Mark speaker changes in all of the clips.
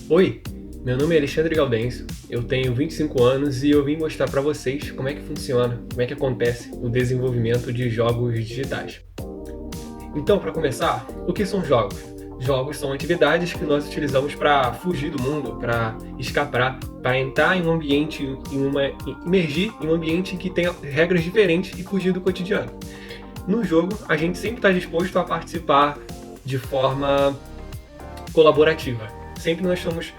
Speaker 1: Oi, meu nome é Alexandre Gaudêncio, eu tenho 25 anos e eu vim mostrar para vocês como é que funciona, como é que acontece o desenvolvimento de jogos digitais. Então, para começar, o que são jogos? Jogos são atividades que nós utilizamos para fugir do mundo, para escapar, para entrar em um ambiente, emergir em um ambiente que tenha regras diferentes e fugir do cotidiano. No jogo, a gente sempre está disposto a participar de forma colaborativa. Sempre nós estamos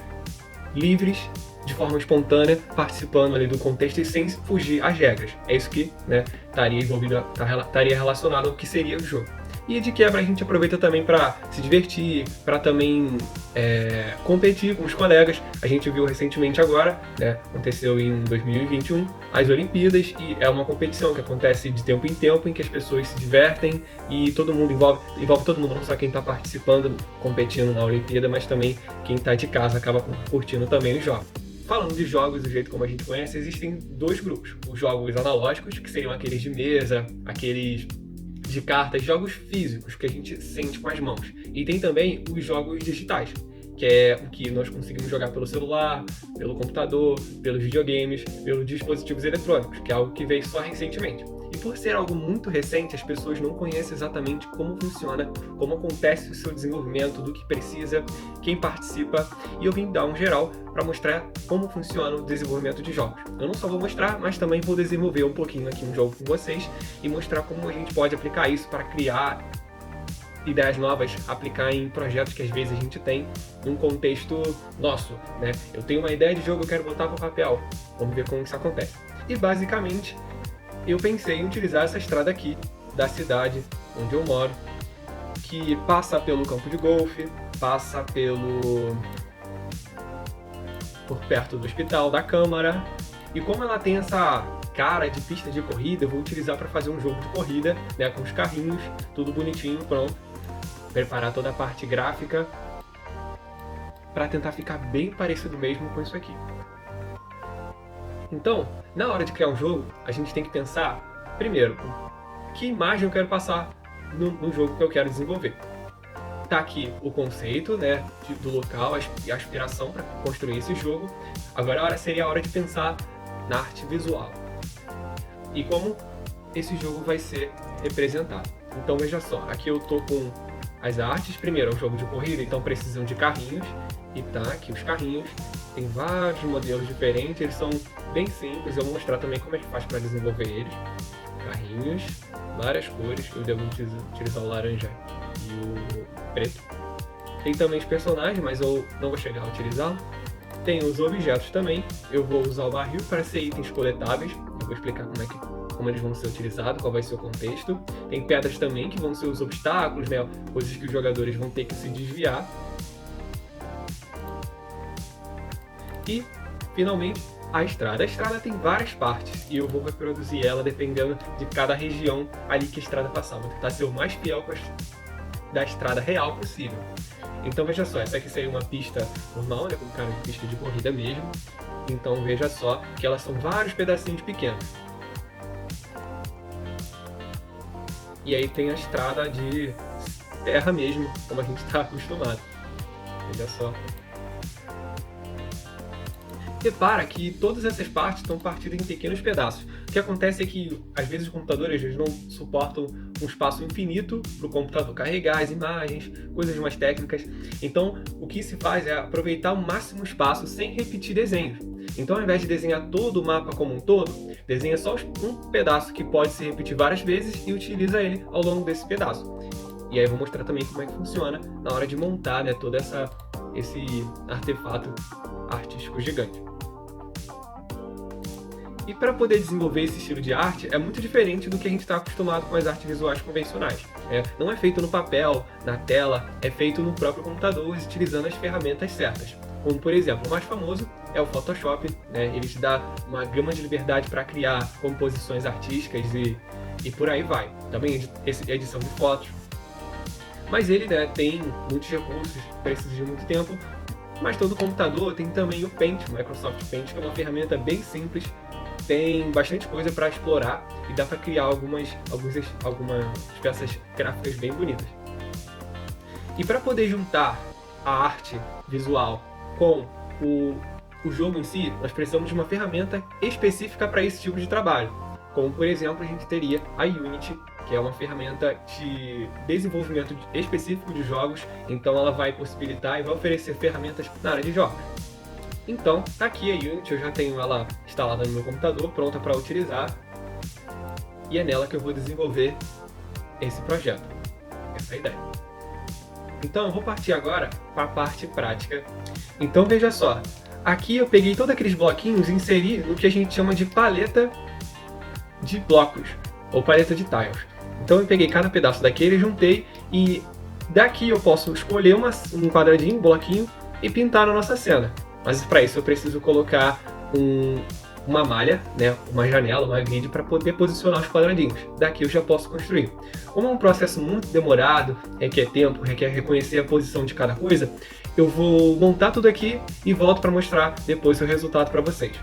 Speaker 1: livres, de forma espontânea, participando ali do contexto e sem fugir às regras. É isso que estaria relacionado ao que seria o jogo. E de quebra a gente aproveita também para se divertir, para também competir com os colegas. A gente viu recentemente agora, né, aconteceu em 2021, as Olimpíadas, e é uma competição que acontece de tempo em tempo, em que as pessoas se divertem e todo mundo envolve todo mundo, não só quem está participando, competindo na Olimpíada, mas também quem está de casa acaba curtindo também os jogos. Falando de jogos do jeito como a gente conhece, existem dois grupos. Os jogos analógicos, que seriam aqueles de mesa, aqueles de cartas, jogos físicos que a gente sente com as mãos. E tem também os jogos digitais, que é o que nós conseguimos jogar pelo celular, pelo computador, pelos videogames, pelos dispositivos eletrônicos, que é algo que veio só recentemente. E por ser algo muito recente, as pessoas não conhecem exatamente como funciona, como acontece o seu desenvolvimento, do que precisa, quem participa, e eu vim dar um geral para mostrar como funciona o desenvolvimento de jogos. Eu não só vou mostrar, mas também vou desenvolver um pouquinho aqui um jogo com vocês e mostrar como a gente pode aplicar isso para criar ideias novas, aplicar em projetos que às vezes a gente tem num contexto nosso, né? Eu tenho uma ideia de jogo, eu quero botar para o papel. Vamos ver como isso acontece. E basicamente, eu pensei em utilizar essa estrada aqui da cidade onde eu moro, que passa pelo campo de golfe, passa por perto do hospital, da Câmara, e como ela tem essa cara de pista de corrida, eu vou utilizar para fazer um jogo de corrida, né, com os carrinhos, tudo bonitinho, pronto. Preparar toda a parte gráfica para tentar ficar bem parecido mesmo com isso aqui. Então, na hora de criar um jogo, a gente tem que pensar, primeiro, que imagem eu quero passar no jogo que eu quero desenvolver. Tá aqui o conceito, né, do local, a inspiração para construir esse jogo. Agora seria a hora de pensar na arte visual e como esse jogo vai ser representado. Então veja só, aqui eu tô com as artes. Primeiro é um jogo de corrida, então precisam de carrinhos, e tá aqui os carrinhos. Tem vários modelos diferentes, eles são bem simples, eu vou mostrar também como é que faz para desenvolver eles. Carrinhos, várias cores, eu devo utilizar o laranja e o preto. Tem também os personagens, mas eu não vou chegar a utilizá-lo. Tem os objetos também, eu vou usar o barril para ser itens coletáveis, eu vou explicar como eles vão ser utilizados, qual vai ser o contexto. Tem pedras também, que vão ser os obstáculos, né, coisas que os jogadores vão ter que se desviar. E, finalmente, a estrada. A estrada tem várias partes e eu vou reproduzir ela dependendo de cada região ali que a estrada passar. Vou tentar ser o mais fiel da estrada real possível. Então veja só, essa aqui seria uma pista normal, né, com cara de pista de corrida mesmo. Então veja só que elas são vários pedacinhos pequenos. E aí tem a estrada de terra mesmo, como a gente está acostumado. Veja só. Repara que todas essas partes estão partidas em pequenos pedaços. O que acontece é que, às vezes, os computadores eles não suportam um espaço infinito para o computador carregar as imagens, coisas mais técnicas. Então, o que se faz é aproveitar o máximo espaço sem repetir desenhos. Então, ao invés de desenhar todo o mapa como um todo, desenha só um pedaço que pode se repetir várias vezes e utiliza ele ao longo desse pedaço. E aí eu vou mostrar também como é que funciona na hora de montar, né, todo esse artefato artístico gigante. E para poder desenvolver esse estilo de arte é muito diferente do que a gente está acostumado com as artes visuais convencionais. Não é feito no papel, na tela, é feito no próprio computador utilizando as ferramentas certas. Como, por exemplo, o mais famoso é o Photoshop, né? Ele te dá uma gama de liberdade para criar composições artísticas e por aí vai. Também edição de fotos. Mas ele, né, tem muitos recursos, precisa de muito tempo. Mas todo computador tem também o Paint, o Microsoft Paint, que é uma ferramenta bem simples, tem bastante coisa para explorar e dá para criar algumas peças gráficas bem bonitas. E para poder juntar a arte visual com o jogo em si, nós precisamos de uma ferramenta específica para esse tipo de trabalho. Como, por exemplo, a gente teria a Unity, que é uma ferramenta de desenvolvimento específico de jogos, então ela vai possibilitar e vai oferecer ferramentas na área de jogos. Então, tá aqui a Unity, eu já tenho ela instalada no meu computador, pronta para utilizar, e é nela que eu vou desenvolver esse projeto, essa é a ideia. Então eu vou partir agora para a parte prática. Então veja só, aqui eu peguei todos aqueles bloquinhos e inseri no que a gente chama de paleta de blocos, ou paleta de tiles. Então eu peguei cada pedaço daquele, juntei e daqui eu posso escolher um quadradinho, um bloquinho e pintar na nossa cena. Mas para isso eu preciso colocar uma malha, né, uma janela, uma grid para poder posicionar os quadradinhos. Daqui eu já posso construir. Como é um processo muito demorado, requer tempo, requer reconhecer a posição de cada coisa, eu vou montar tudo aqui e volto para mostrar depois o resultado para vocês.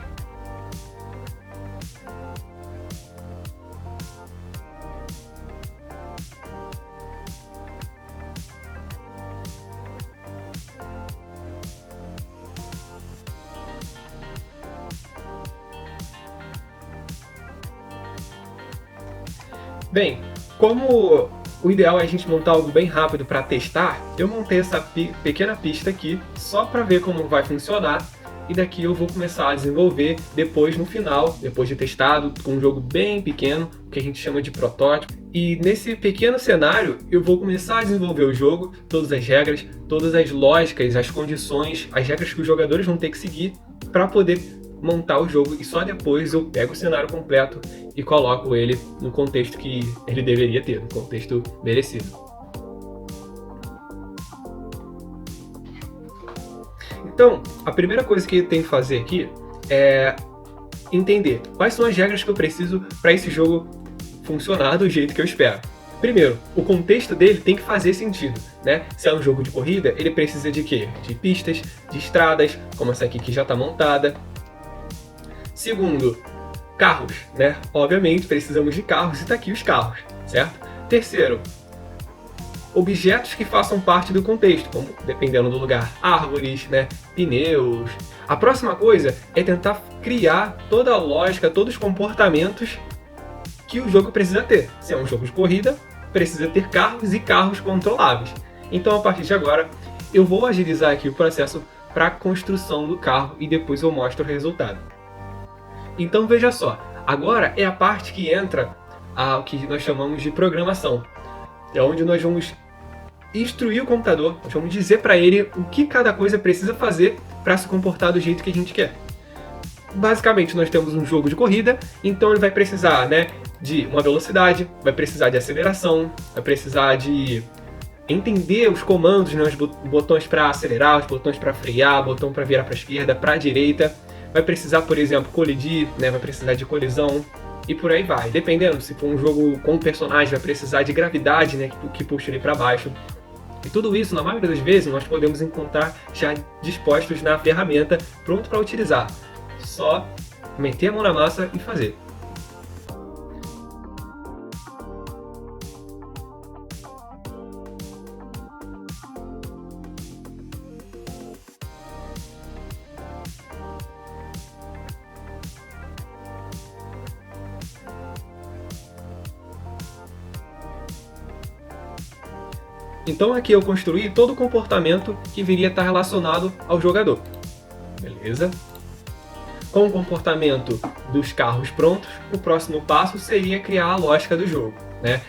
Speaker 1: Bem, como o ideal é a gente montar algo bem rápido para testar, eu montei essa pequena pista aqui só para ver como vai funcionar e daqui eu vou começar a desenvolver depois no final, depois de testado, com um jogo bem pequeno, que a gente chama de protótipo. E nesse pequeno cenário eu vou começar a desenvolver o jogo, todas as regras, todas as lógicas, as condições, as regras que os jogadores vão ter que seguir para poder montar o jogo e só depois eu pego o cenário completo e coloco ele no contexto que ele deveria ter, no contexto merecido. Então, a primeira coisa que eu tenho que fazer aqui é entender quais são as regras que eu preciso para esse jogo funcionar do jeito que eu espero. Primeiro, o contexto dele tem que fazer sentido, né? Se é um jogo de corrida, ele precisa de quê? De pistas, de estradas, como essa aqui que já está montada. Segundo, carros, né? Obviamente precisamos de carros e tá aqui os carros, certo? Terceiro, objetos que façam parte do contexto, como, dependendo do lugar, árvores, né? Pneus. A próxima coisa é tentar criar toda a lógica, todos os comportamentos que o jogo precisa ter. Se é um jogo de corrida, precisa ter carros e carros controláveis. Então, a partir de agora, eu vou agilizar aqui o processo para a construção do carro e depois eu mostro o resultado. Então veja só, agora é a parte que entra o que nós chamamos de programação. É onde nós vamos instruir o computador, nós vamos dizer para ele o que cada coisa precisa fazer para se comportar do jeito que a gente quer. Basicamente nós temos um jogo de corrida, então ele vai precisar, né, de uma velocidade, vai precisar de aceleração, vai precisar de entender os comandos, né, os botões para acelerar, os botões para frear, botão para virar para a esquerda, para a direita. Vai precisar, por exemplo, colidir, né? Vai precisar de colisão e por aí vai. Dependendo, se for um jogo com um personagem, vai precisar de gravidade, né? Que puxa ele para baixo. E tudo isso, na maioria das vezes, nós podemos encontrar já dispostos na ferramenta, pronto para utilizar. Só meter a mão na massa e fazer. Então aqui eu construí todo o comportamento que viria a estar relacionado ao jogador. Beleza? Com o comportamento dos carros prontos, o próximo passo seria criar a lógica do jogo, né?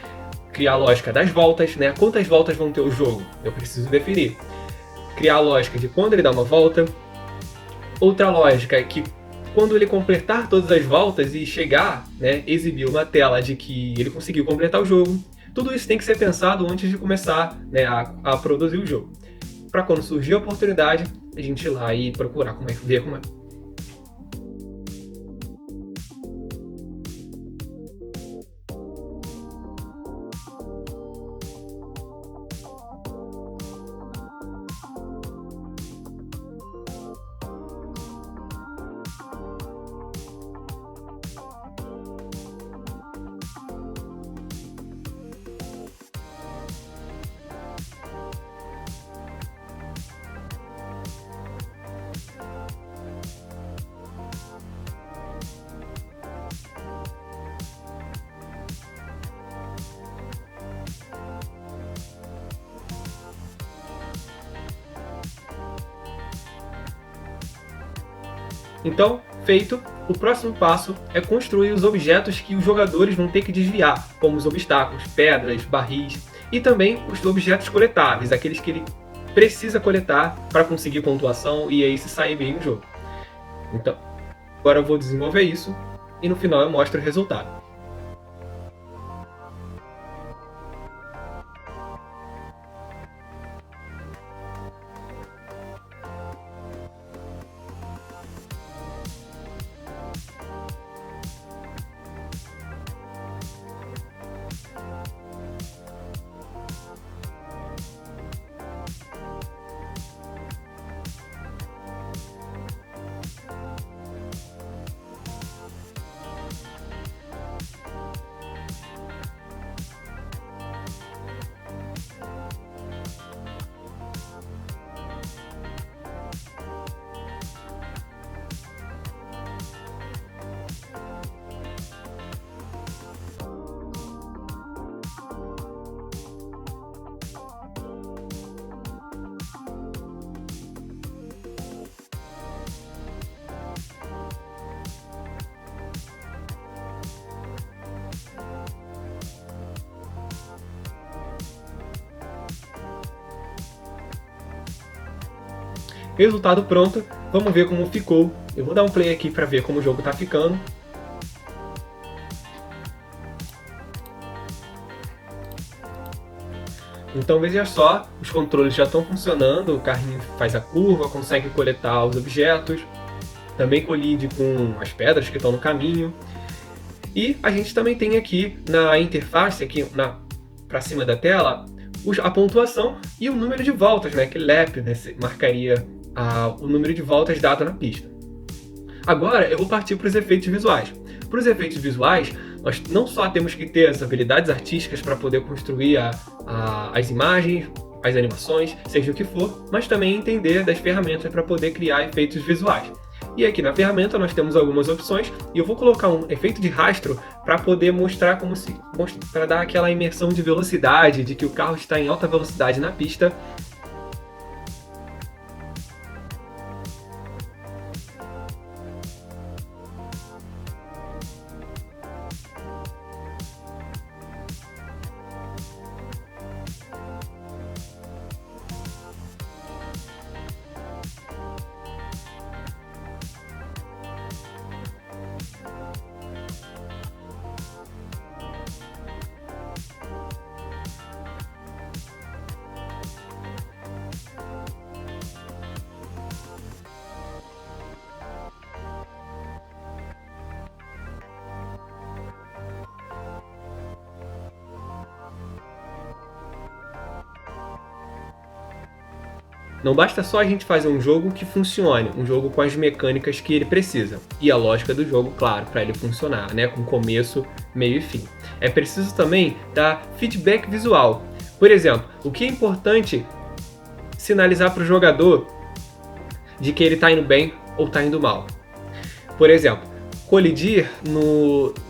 Speaker 1: Criar a lógica das voltas, né? Quantas voltas vão ter o jogo? Eu preciso definir. Criar a lógica de quando ele dá uma volta. Outra lógica é que quando ele completar todas as voltas e chegar, né, exibir uma tela de que ele conseguiu completar o jogo. Tudo isso tem que ser pensado antes de começar, né, a produzir o jogo. Para quando surgir a oportunidade, a gente ir lá e procurar ver como é. Então, feito, o próximo passo é construir os objetos que os jogadores vão ter que desviar, como os obstáculos, pedras, barris e também os objetos coletáveis, aqueles que ele precisa coletar para conseguir pontuação e aí se sair bem no jogo. Então, agora eu vou desenvolver isso e no final eu mostro o resultado. Resultado pronto, vamos ver como ficou. Eu vou dar um play aqui para ver como o jogo está ficando. Então veja só, os controles já estão funcionando, o carrinho faz a curva, consegue coletar os objetos, também colide com as pedras que estão no caminho. E a gente também tem aqui na interface, aqui para cima da tela, a pontuação e o número de voltas, né, que lap, né, marcaria o número de voltas dado na pista. Agora eu vou partir para os efeitos visuais. Para os efeitos visuais, nós não só temos que ter as habilidades artísticas para poder construir as imagens, as animações, seja o que for, mas também entender das ferramentas para poder criar efeitos visuais. E aqui na ferramenta nós temos algumas opções e eu vou colocar um efeito de rastro para poder mostrar para dar aquela imersão de velocidade, de que o carro está em alta velocidade na pista. Não basta só a gente fazer um jogo que funcione, um jogo com as mecânicas que ele precisa. E a lógica do jogo, claro, para ele funcionar, né? Com começo, meio e fim. É preciso também dar feedback visual. Por exemplo, o que é importante sinalizar para o jogador de que ele está indo bem ou está indo mal. Por exemplo, colidir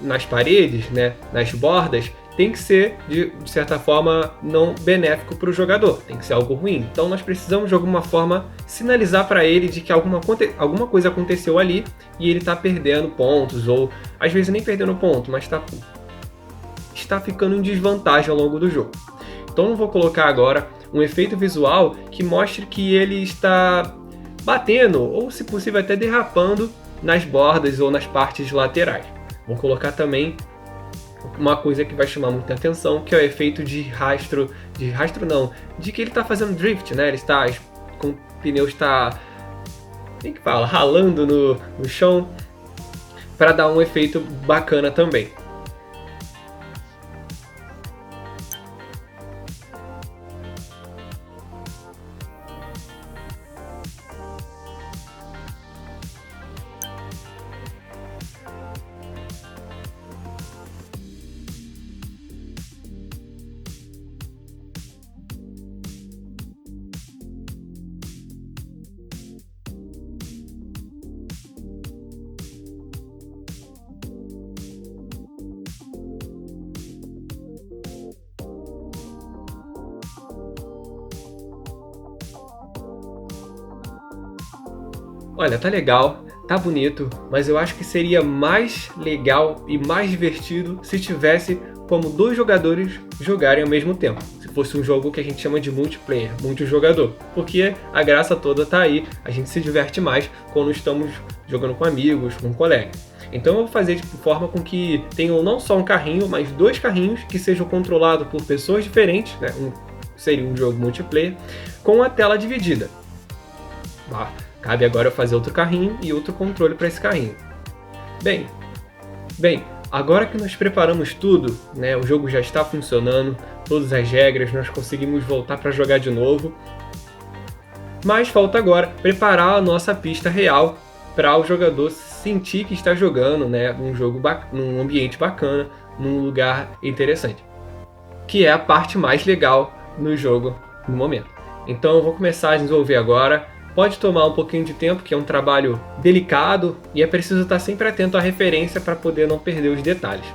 Speaker 1: nas paredes, né, nas bordas, tem que ser, de certa forma, não benéfico para o jogador, tem que ser algo ruim. Então nós precisamos, de alguma forma, sinalizar para ele de que alguma coisa aconteceu ali e ele está perdendo pontos, ou às vezes nem perdendo ponto, mas está ficando em desvantagem ao longo do jogo. Então eu vou colocar agora um efeito visual que mostre que ele está batendo, ou se possível até derrapando, nas bordas ou nas partes laterais. Vou colocar também uma coisa que vai chamar muita atenção, que é o efeito de rastro não, de que ele está fazendo drift, né? Ele está com o pneu ralando no chão, para dar um efeito bacana também. Olha, tá legal, tá bonito, mas eu acho que seria mais legal e mais divertido se tivesse como 2 jogadores jogarem ao mesmo tempo. Se fosse um jogo que a gente chama de multiplayer, multijogador. Porque a graça toda tá aí, a gente se diverte mais quando estamos jogando com amigos, com colegas. Então eu vou fazer de forma com que tenham não só um carrinho, mas 2 carrinhos que sejam controlados por pessoas diferentes, né? Seria um jogo multiplayer, com a tela dividida. Cabe agora eu fazer outro carrinho e outro controle para esse carrinho. Bem, agora que nós preparamos tudo, né, o jogo já está funcionando, todas as regras, nós conseguimos voltar para jogar de novo. Mas falta agora preparar a nossa pista real para o jogador sentir que está jogando, né, num ambiente bacana, num lugar interessante. Que é a parte mais legal no jogo no momento. Então eu vou começar a desenvolver agora. Pode tomar um pouquinho de tempo, que é um trabalho delicado e é preciso estar sempre atento à referência para poder não perder os detalhes.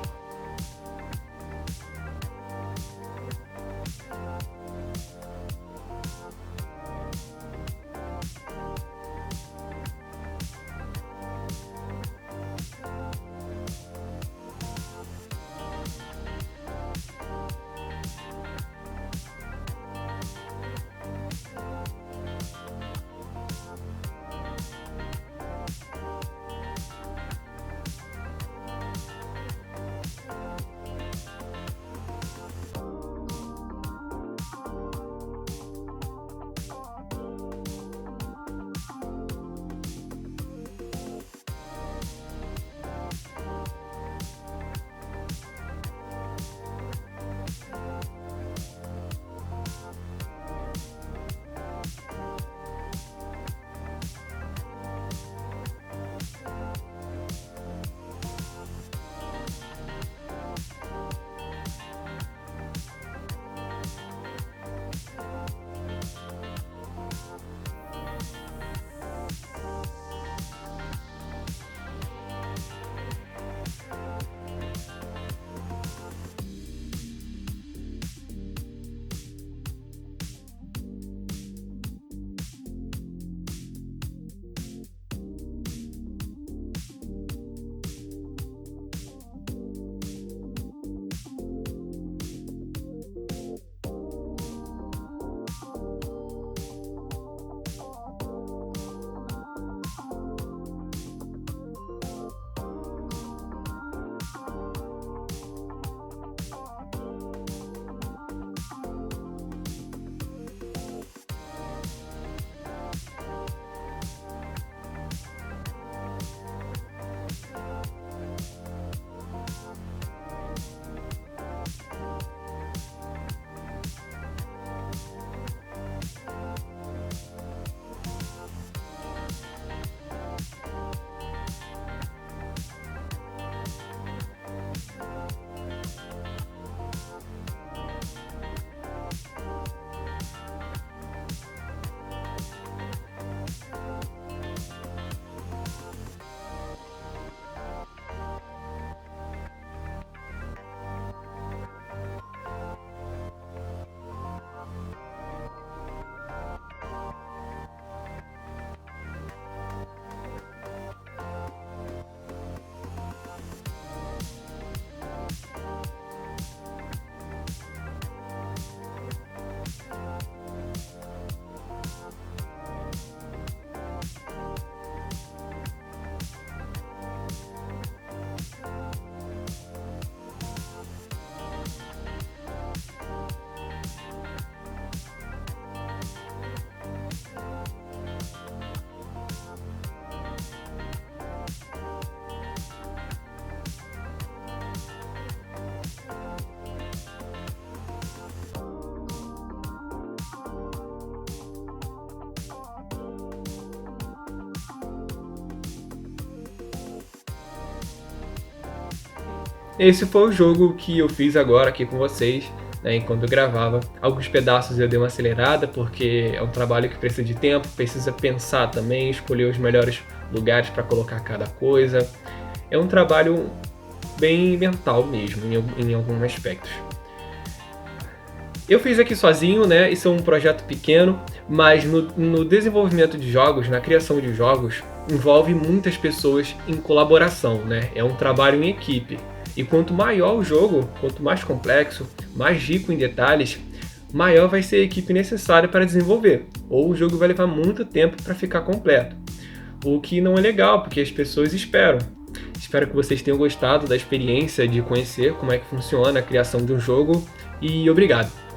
Speaker 1: Esse foi o jogo que eu fiz agora aqui com vocês, né, enquanto eu gravava. Alguns pedaços eu dei uma acelerada, porque é um trabalho que precisa de tempo, precisa pensar também, escolher os melhores lugares para colocar cada coisa. É um trabalho bem mental mesmo, em alguns aspectos. Eu fiz aqui sozinho, né? Isso é um projeto pequeno, mas no desenvolvimento de jogos, na criação de jogos, envolve muitas pessoas em colaboração, né? É um trabalho em equipe. E quanto maior o jogo, quanto mais complexo, mais rico em detalhes, maior vai ser a equipe necessária para desenvolver, ou o jogo vai levar muito tempo para ficar completo. O que não é legal, porque as pessoas esperam. Espero que vocês tenham gostado da experiência de conhecer como é que funciona a criação de um jogo e obrigado!